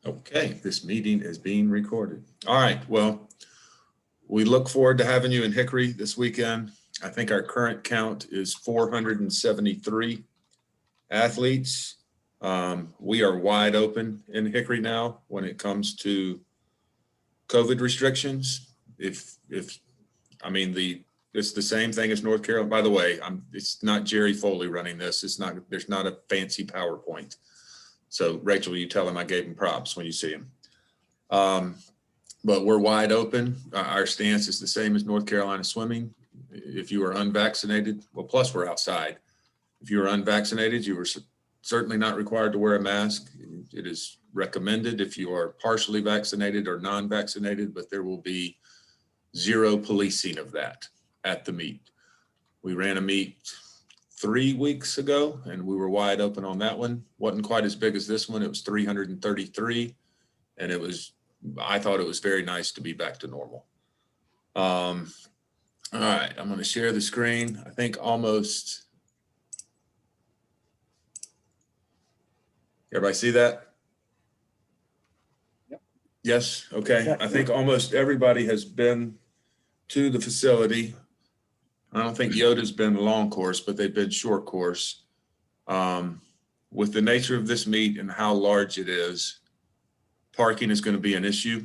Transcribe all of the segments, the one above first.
Okay, this meeting is being recorded. All right, well, we look forward to having you in Hickory this weekend. I think our current count is 473 athletes. We are wide open in Hickory now when it comes to COVID restrictions. It's the same thing as North Carolina. By the way, it's not Jerry Foley running this. There's not a fancy PowerPoint. So Rachel, you tell him I gave him props when you see him. But we're wide open. Our stance is the same as North Carolina swimming. If you are unvaccinated, well, plus we're outside. If you are unvaccinated, you are certainly not required to wear a mask. It is recommended if you are partially vaccinated or non-vaccinated, but there will be zero policing of that at the meet. We ran a meet 3 weeks ago and we were wide open on that one. Wasn't quite as big as this one. It was 333 and I thought it was very nice to be back to normal. All right, I'm going to share the screen. I think almost everybody see that? Yep. Yes. Okay. I think almost everybody has been to the facility. I don't think Yoda's been a long course, but they've been short course. With the nature of this meet and how large it is, parking is going to be an issue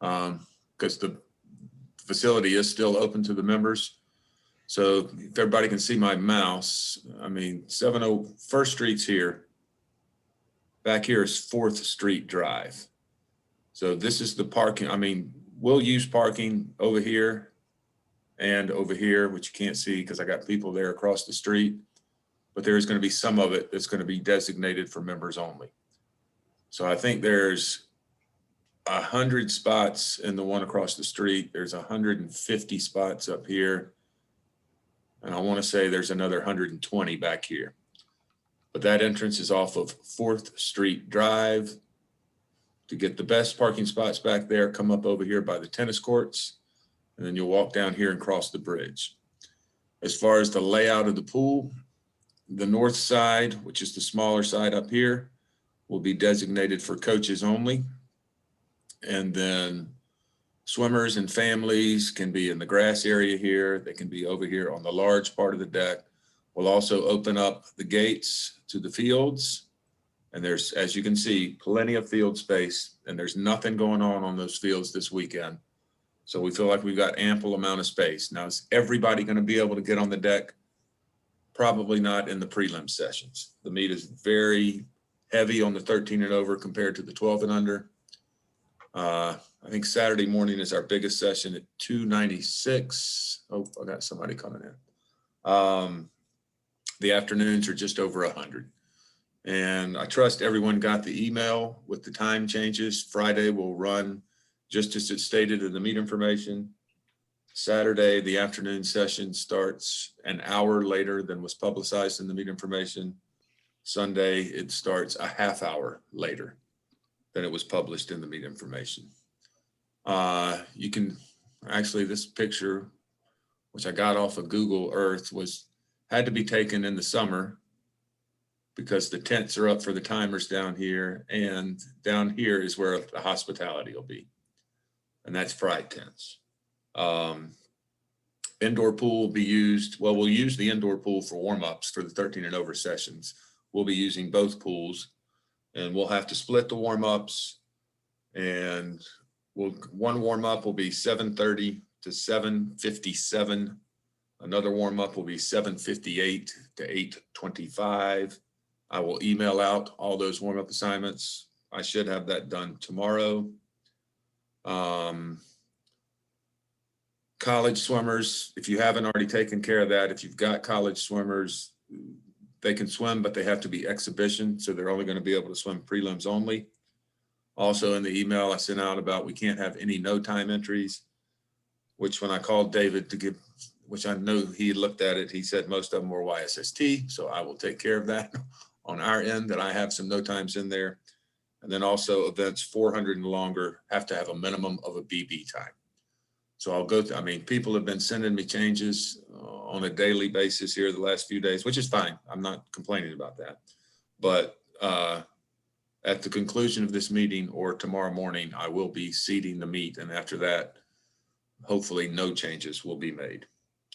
because the facility is still open to the members. So if everybody can see my mouse, 701st Street's here. Back here is 4th Street Drive. So this is the parking. We'll use parking over here and over here, which you can't see because I got people there across the street, but there's going to be some of it that's going to be designated for members only. So I think there's 100 spots in the one across the street. There's 150 spots up here. And I want to say there's another 120 back here. But that entrance is off of 4th Street Drive. To get the best parking spots back there, come up over here by the tennis courts, and then you'll walk down here and cross the bridge. As far as the layout of the pool, the north side, which is the smaller side up here, will be designated for coaches only. And then swimmers and families can be in the grass area here. They can be over here on the large part of the deck. We'll also open up the gates to the fields. And there's, as you can see, plenty of field space, and there's nothing going on those fields this weekend. So we feel like we've got ample amount of space. Now, is everybody going to be able to get on the deck? Probably not in the prelim sessions. The meet is very heavy on the 13 and over compared to the 12 and under. I think Saturday morning is our biggest session at 296. Oh, I got somebody coming in. The afternoons are just over 100. And I trust everyone got the email with the time changes. Friday will run just as it's stated in the meet information. Saturday, the afternoon session starts an hour later than was publicized in the meet information. Sunday, it starts a half hour later than it was published in the meet information. You can actually, this picture, which I got off of Google Earth, had to be taken in the summer because the tents are up for the timers down here, and down here is where the hospitality will be. And that's fried tents. Indoor pool will be used. Well, we'll use the indoor pool for warm-ups for the 13 and over sessions. We'll be using both pools, and we'll have to split the warm-ups. And one warm-up will be 7:30 to 7:57. Another warm-up will be 7:58 to 8:25. I will email out all those warm-up assignments. I should have that done tomorrow. College swimmers, if you haven't already taken care of that, if you've got college swimmers, they can swim, but they have to be exhibition. So they're only going to be able to swim prelims only. Also in the email I sent out about we can't have any no time entries, which when I called David to give, which I know he looked at it, he said most of them were YSST. So I will take care of that on our end, that I have some no times in there. And then also events 400 and longer have to have a minimum of a BB time. So I'll go through, people have been sending me changes on a daily basis here the last few days, which is fine. I'm not complaining about that. But at the conclusion of this meeting or tomorrow morning, I will be seating the meat. And after that, hopefully no changes will be made.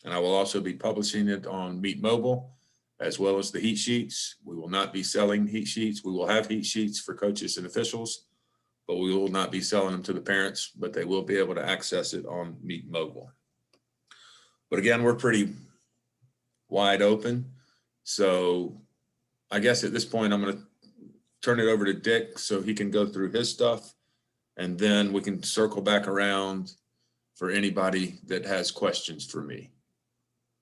And I will also be publishing it on Meat Mobile as well as the heat sheets. We will not be selling heat sheets. We will have heat sheets for coaches and officials, but we will not be selling them to the parents, but they will be able to access it on Meat Mobile. But again, we're pretty wide open. So I guess at this point, I'm going to turn it over to Dick so he can go through his stuff, and then we can circle back around for anybody that has questions for me.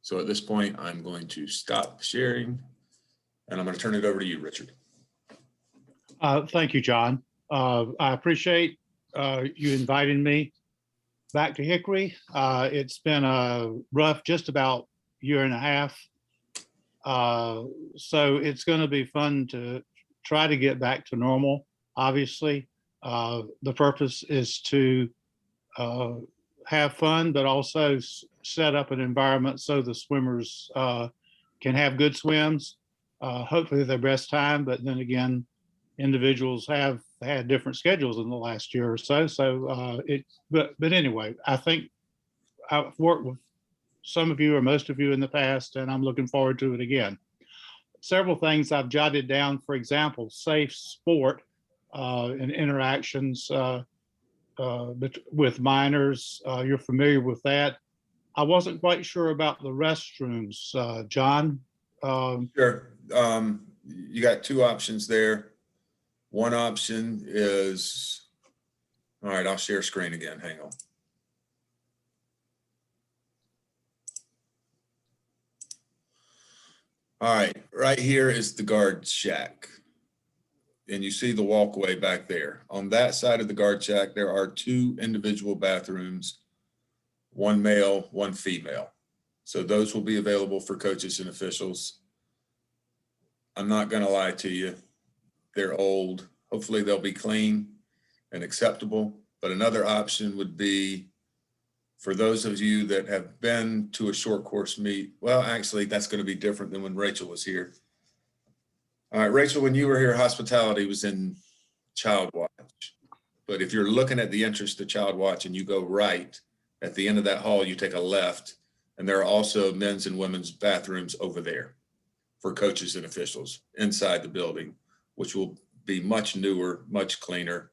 So at this point, I'm going to stop sharing, and I'm going to turn it over to you, Richard. Thank you, John. I appreciate you inviting me back to Hickory. It's been a rough just about year and a half. So it's going to be fun to try to get back to normal. Obviously, the purpose is to have fun, but also set up an environment so the swimmers can have good swims, hopefully their best time. But then again, individuals have had different schedules in the last year or so. But anyway, I think I've worked with some of you or most of you in the past, and I'm looking forward to it again. Several things I've jotted down, for example, safe sport and interactions with minors. You're familiar with that. I wasn't quite sure about the restrooms, John. Sure. You got two options there. One option is, all right, I'll share screen again. Hang on. All right, right here is the guard shack. And you see the walkway back there. On that side of the guard shack, there are two individual bathrooms, one male, one female. So those will be available for coaches and officials. I'm not going to lie to you. They're old. Hopefully they'll be clean and acceptable. But another option would be for those of you that have been to a short course meet. Well, actually, that's going to be different than when Rachel was here. All right, Rachel, when you were here, hospitality was in Child Watch. But if you're looking at the entrance to Child Watch and you go right, at the end of that hall, you take a left, and there are also men's and women's bathrooms over there for coaches and officials inside the building, which will be much newer, much cleaner,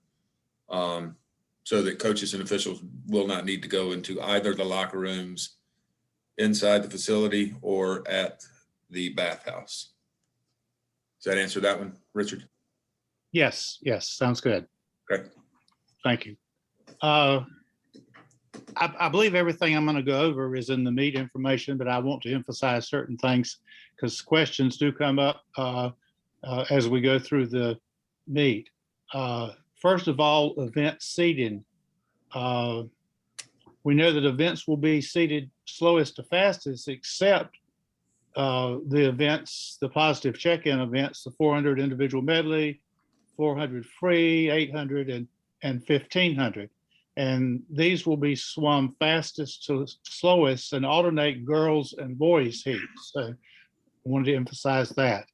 so that coaches and officials will not need to go into either the locker rooms inside the facility or at the bathhouse. Does that answer that one, Richard? Yes, sounds good. Okay. Thank you. I believe everything I'm going to go over is in the meet information, but I want to emphasize certain things because questions do come up as we go through the meet. First of all, event seating. We know that events will be seated slowest to fastest, except the events, the positive check-in events, the 400 individual medley, 400 free, 800, and 1500. And these will be swum fastest to slowest and alternate girls and boys heats. So I wanted to emphasize that.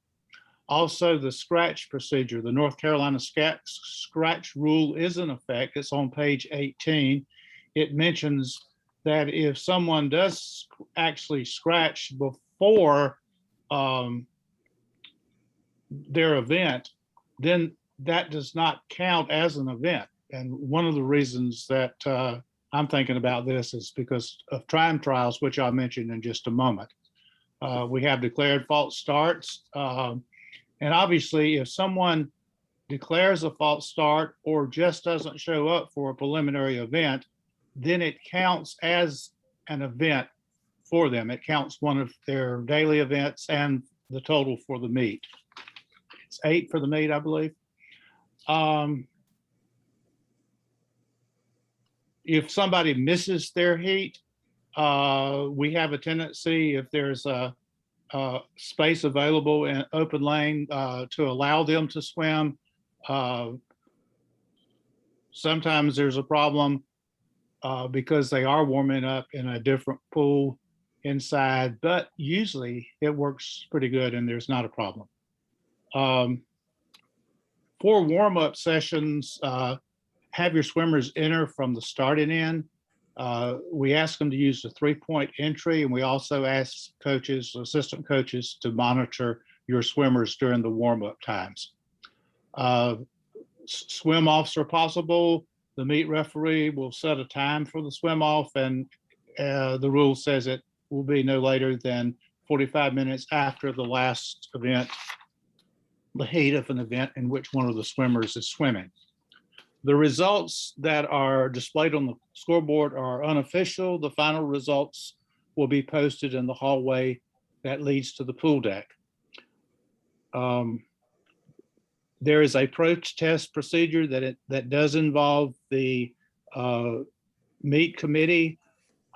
Also, the scratch procedure, the North Carolina scratch rule is in effect. It's on page 18. It mentions that if someone does actually scratch before their event, then that does not count as an event. And one of the reasons that I'm thinking about this is because of time trials, which I'll mention in just a moment. We have declared false starts. And obviously, if someone declares a false start or just doesn't show up for a preliminary event, then it counts as an event for them. It counts one of their daily events and the total for the meet. It's 8 for the meet, I believe. If somebody misses their heat, we have a tendency, if there's a space available in open lane to allow them to swim. Sometimes there's a problem because they are warming up in a different pool inside, but usually it works pretty good and there's not a problem. For warm-up sessions, have your swimmers enter from the starting end. We ask them to use the 3-point entry, and we also ask coaches, assistant coaches, to monitor your swimmers during the warm-up times. Swim offs are possible. The meet referee will set a time for the swim off, and the rule says it will be no later than 45 minutes after the last event, the heat of an event in which one of the swimmers is swimming. The results that are displayed on the scoreboard are unofficial. The final results will be posted in the hallway that leads to the pool deck. There is a protest procedure that does involve the meet committee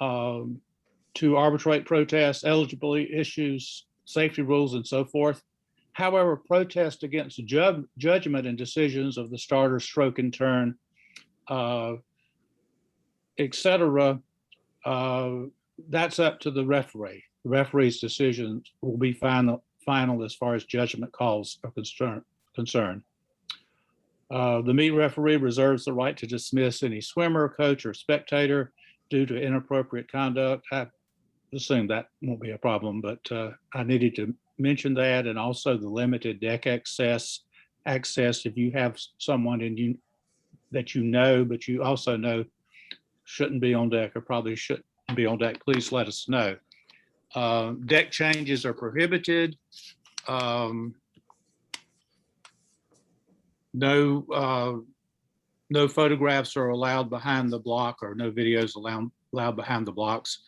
to arbitrate protests, eligibility issues, safety rules, and so forth. However, protest against judgment and decisions of the starter, stroke and turn, etc., that's up to the referee. The referee's decisions will be final as far as judgment calls are concerned. The meet referee reserves the right to dismiss any swimmer, coach, or spectator due to inappropriate conduct. I assume that won't be a problem, but I needed to mention that, and also the limited deck access. If you have someone that you know, but you also know shouldn't be on deck or probably shouldn't be on deck, please let us know. Deck changes are prohibited. No photographs are allowed behind the block, or no videos allowed behind the blocks.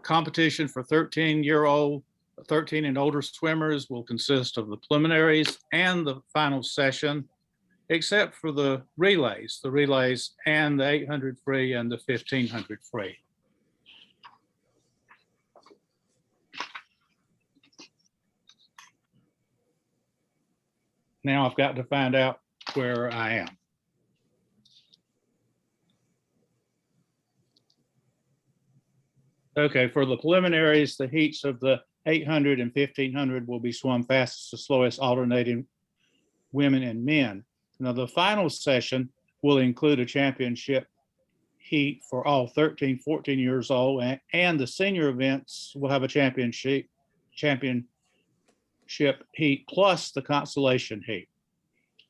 Competition for 13 and older swimmers will consist of the preliminaries and the final session, except for the relays and the 800 free and the 1500 free. Now I've got to find out where I am. Okay, for the preliminaries, the heats of the 800 and 1500 will be swum fastest to slowest, alternating women and men. Now, the final session will include a championship heat for all 13, 14 years old, and the senior events will have a championship heat plus the consolation heat.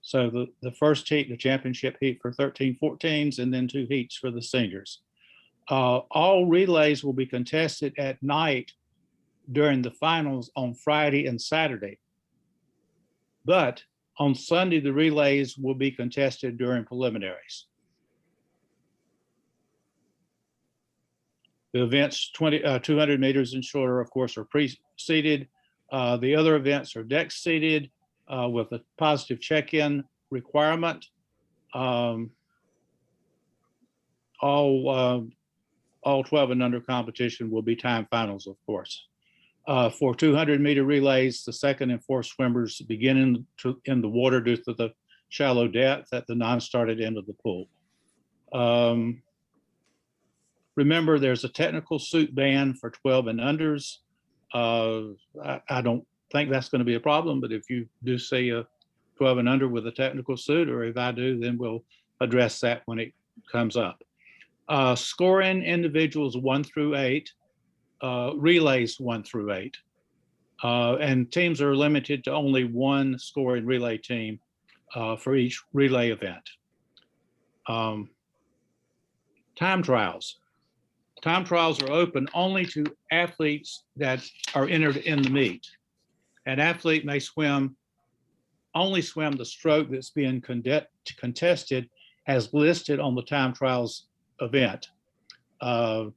So the first heat, the championship heat for 13, 14s, and then 2 heats for the seniors. All relays will be contested at night during the finals on Friday and Saturday. But on Sunday, the relays will be contested during preliminaries. The events 200 meters and shorter, of course, are pre-seeded. The other events are deck seeded with a positive check-in requirement. All 12 and under competition will be time finals, of course. For 200-meter relays, the second and fourth swimmers begin in the water due to the shallow depth at the non-started end of the pool. Remember, there's a technical suit ban for 12 and unders. I don't think that's going to be a problem, but if you do see a 12 and under with a technical suit, or if I do, then we'll address that when it comes up. Scoring individuals 1 through 8, relays 1 through 8, and teams are limited to only 1 scoring relay team for each relay event. Time trials. Time trials are open only to athletes that are entered in the meet. An athlete may only swim the stroke that's being contested as listed on the time trials event. $10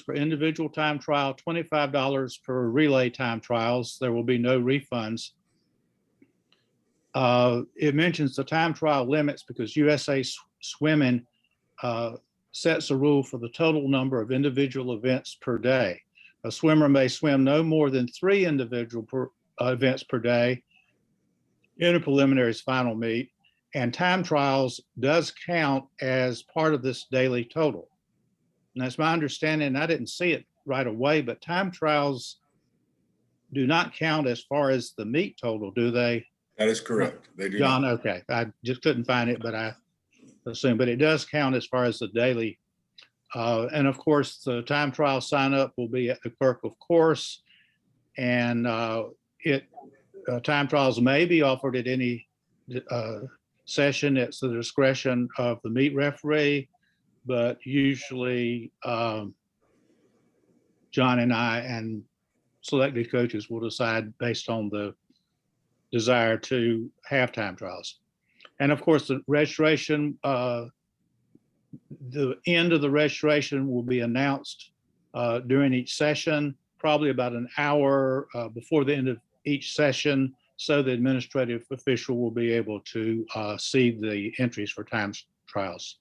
per individual time trial, $25 per relay time trials. There will be no refunds. It mentions the time trial limits because USA Swimming sets a rule for the total number of individual events per day. A swimmer may swim no more than 3 individual events per day in a preliminaries final meet, and time trials does count as part of this daily total. And that's my understanding, and I didn't see it right away, but time trials do not count as far as the meet total, do they? That is correct. They do John, not. okay. I just couldn't find it, but I assume, but it does count as far as the daily. And of course, the time trial sign up will be at the clerk of course. And time trials may be offered at any session. It's the discretion of the meet referee, but usually John and I and selected coaches will decide based on the desire to have time trials. And of course, the registration, the end of the registration will be announced during each session, probably about an hour before the end of each session, so the administrative official will be able to see the entries for time trials.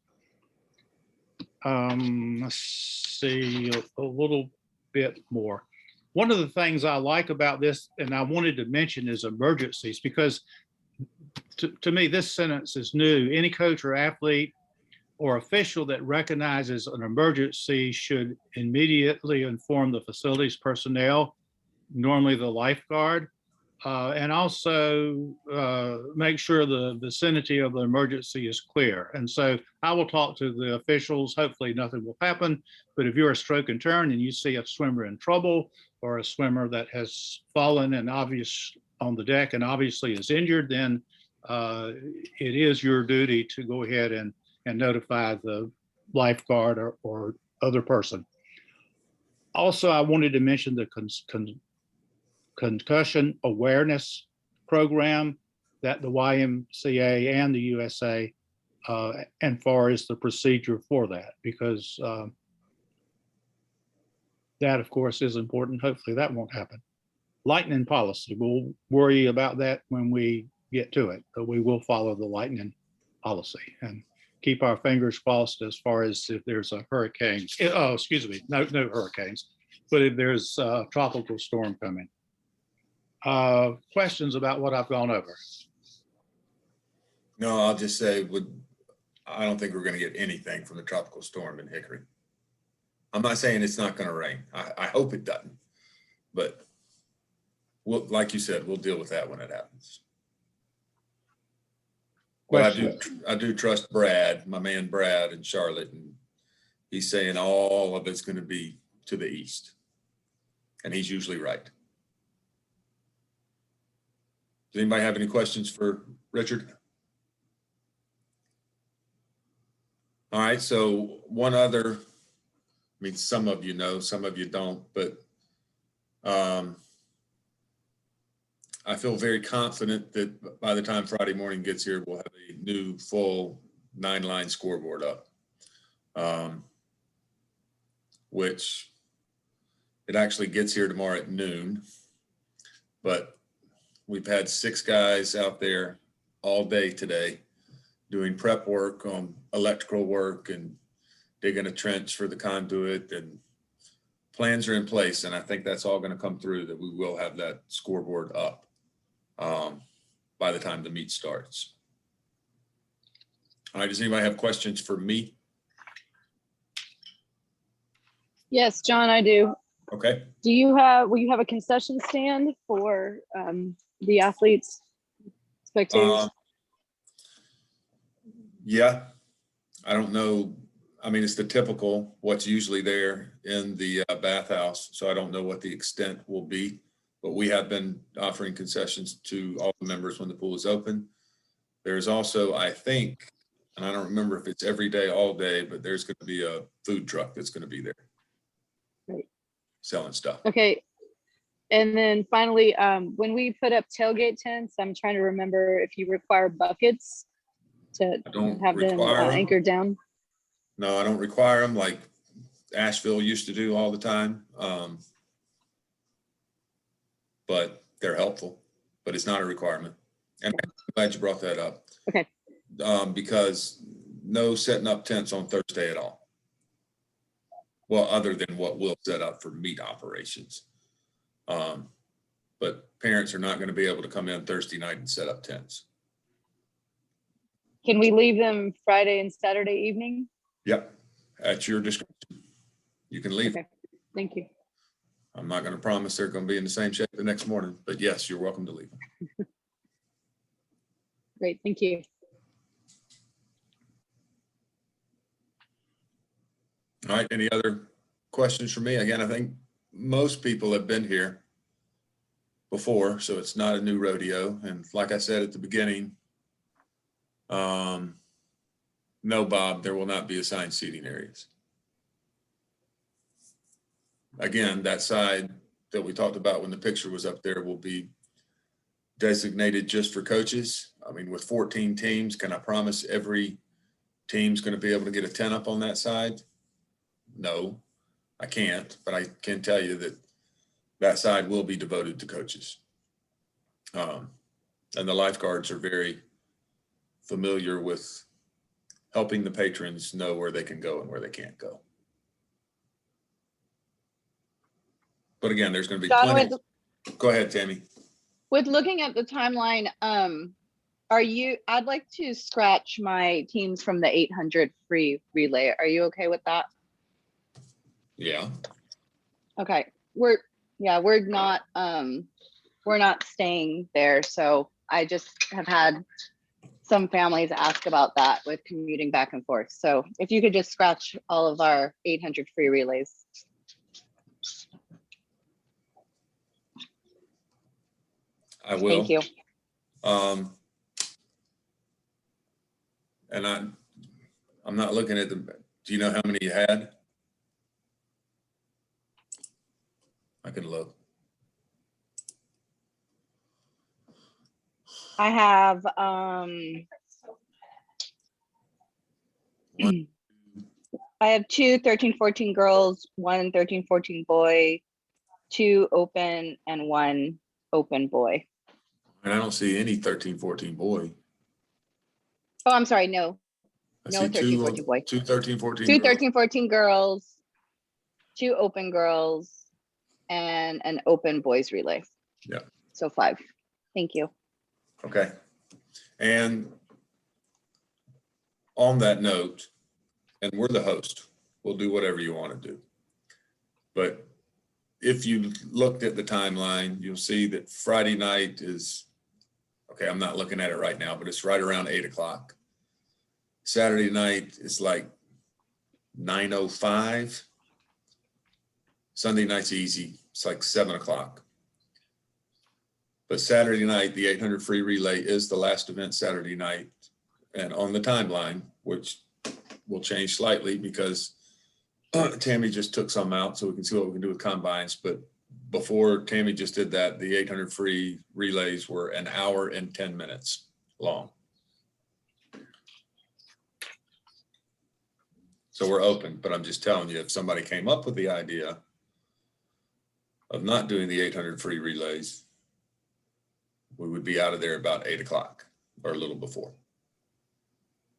Let's see a little bit more. One of the things I like about this, and I wanted to mention, is emergencies, because to me, this sentence is new. Any coach or athlete or official that recognizes an emergency should immediately inform the facilities personnel, normally the lifeguard, and also make sure the vicinity of the emergency is clear. And so I will talk to the officials. Hopefully nothing will happen, but if you're a stroke and turn and you see a swimmer in trouble or a swimmer that has fallen and obvious on the deck and obviously is injured, then it is your duty to go ahead and notify the lifeguard or other person. Also, I wanted to mention the concussion awareness program that the YMCA and the USA, and far as the procedure for that, because that, of course, is important. Hopefully that won't happen. Lightning policy, we'll worry about that when we get to it, but we will follow the lightning policy and keep our fingers crossed as far as if there's a hurricane. Oh, excuse me, no hurricanes, but if there's a tropical storm coming. Questions about what I've gone over? No, I'll just say, I don't think we're going to get anything from the tropical storm in Hickory. I'm not saying it's not going to rain. I hope it doesn't, but we'll, like you said, we'll deal with that when it happens. But I do trust Brad, my man Brad in Charlotte, and he's saying all of it's going to be to the east, and he's usually right. Does anybody have any questions for Richard? All right, so one other, I mean, some of you know, some of you don't, but I feel very confident that by the time Friday morning gets here, we'll have a new full 9-line scoreboard up, which it actually gets here tomorrow at noon, but we've had 6 guys out there all day today doing prep work on electrical work and digging a trench for the conduit, and plans are in place. And I think that's all going to come through, that we will have that scoreboard up by the time the meet starts. All right, does anybody have questions for me? Yes, John, I do. Okay. Will you have a concession stand for the athletes, spectators? Yeah, I don't know. I mean, it's the typical, what's usually there in the bathhouse. So I don't know what the extent will be, but we have been offering concessions to all the members when the pool is open. There's also, I think, and I don't remember if it's every day, all day, but there's going to be a food truck that's going to be there. Right. Selling stuff. Okay. And then finally, when we put up tailgate tents, I'm trying to remember if you require buckets to have them anchored down. No, I don't require them like Asheville used to do all the time. But they're helpful, but it's not a requirement. And I'm glad you brought that up. Okay. Because no setting up tents on Thursday at all. Well, other than what we'll set up for meet operations. But parents are not going to be able to come in Thursday night and set up tents. Can we leave them Friday and Saturday evening? Yep, at your discretion. You can leave. Okay, thank you. I'm not going to promise they're going to be in the same shape the next morning, but yes, you're welcome to leave them. Great, thank you. All right, any other questions for me? Again, I think most people have been here before, so it's not a new rodeo. And like I said at the beginning, no, Bob, there will not be assigned seating areas. Again, that side that we talked about when the picture was up there will be designated just for coaches. I mean, with 14 teams, can I promise every team's going to be able to get a 10 up on that side? No, I can't, but I can tell you that that side will be devoted to coaches. And the lifeguards are very familiar with helping the patrons know where they can go and where they can't go. But again, there's going to be John, plenty. Go ahead, Tammy. with looking at the timeline, I'd like to scratch my teams from the 800 free relay. Are you okay with that? Yeah. Okay. We're not staying there. So I just have had some families ask about that with commuting back and forth. So if you could just scratch all of our 800 free relays. I will. Thank you. And I'm not looking at them. Do you know how many you had? I can look. I have I have 2 13-14 girls, 1 13-14 boy, 2 open and 1 open boy. And I don't see any 13-14 boy. Oh, I'm sorry, no. I No see 13-14 boy. two 13-14 2 girls. 13-14 girls, 2 open girls, and an open boys relay. Yeah. So 5. Thank you. Okay. And on that note, and we're the host, we'll do whatever you want to do. But if you looked at the timeline, you'll see that Friday night is, okay, I'm not looking at it right now, but it's right around 8 o'clock. Saturday night is like 9:05. Sunday night's easy. It's like 7 o'clock. But Saturday night, the 800 free relay is the last event Saturday night. And on the timeline, which will change slightly because Tammy just took some out so we can see what we can do with combines. But before Tammy just did that, the 800 free relays were 1 hour and 10 minutes long. So we're open, but I'm just telling you, if somebody came up with the idea of not doing the 800 free relays, we would be out of there about 8 o'clock or a little before.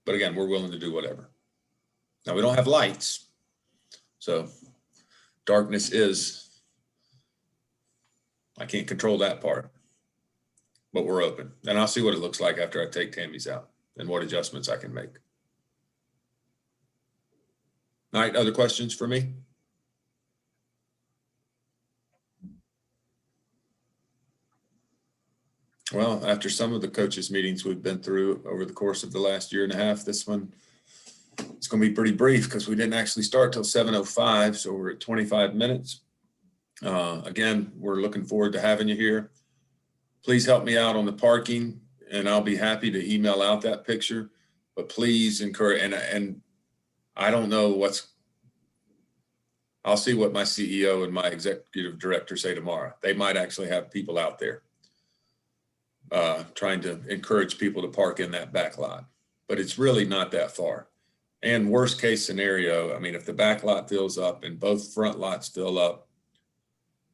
But again, we're willing to do whatever. Now, we don't have lights, so darkness is, I can't control that part, but we're open. And I'll see what it looks like after I take Tammy's out and what adjustments I can make. All right, other questions for me? Well, after some of the coaches meetings we've been through over the course of the last year and a half, this one, it's going to be pretty brief because we didn't actually start till 7:05. So we're at 25 minutes. Again, we're looking forward to having you here. Please help me out on the parking and I'll be happy to email out that picture, but please encourage, and I don't know I'll see what my CEO and my executive director say tomorrow. They might actually have people out there trying to encourage people to park in that back lot, but it's really not that far. And worst case scenario, I mean, if the back lot fills up and both front lots fill up,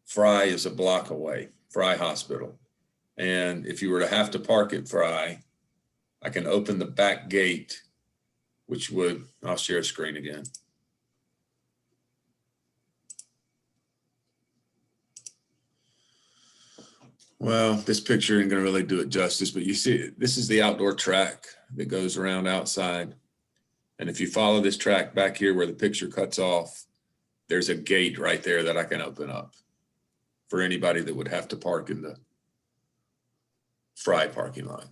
Fry is a block away, Fry Hospital. And if you were to have to park at Fry, I can open the back gate, which would, I'll share a screen again. Well, this picture ain't gonna really do it justice, but you see, this is the outdoor track that goes around outside. And if you follow this track back here where the picture cuts off, there's a gate right there that I can open up. for anybody that would have to park in the Fry parking lot.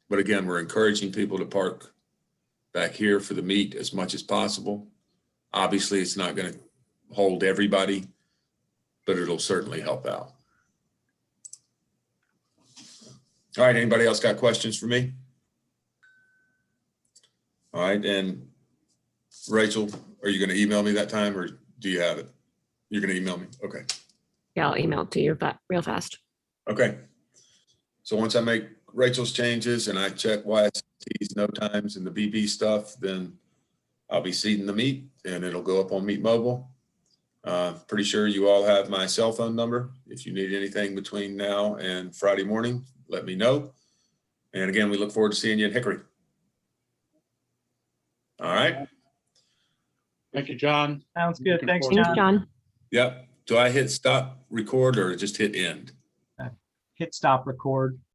But again, we're encouraging people to park back here for the meet as much as possible. Obviously, it's not going to hold everybody, but it'll certainly help out. All right, anybody else got questions for me? All right, and Rachel, are you going to email me that time, or do you have it? You're going to email me? Okay. Yeah, I'll email it to you, but real fast. Okay. So once I make Rachel's changes and I check YST's no times and the BB stuff, then I'll be seating the meet and it'll go up on Meet Mobile. Pretty sure you all have my cell phone number. If you need anything between now and Friday morning, let me know. And again, we look forward to seeing you in Hickory. All right. Thank you, John. Sounds good. Looking Thanks, forward Thanks, John. John. Yep. Do I hit stop record or just hit end? Hit stop record.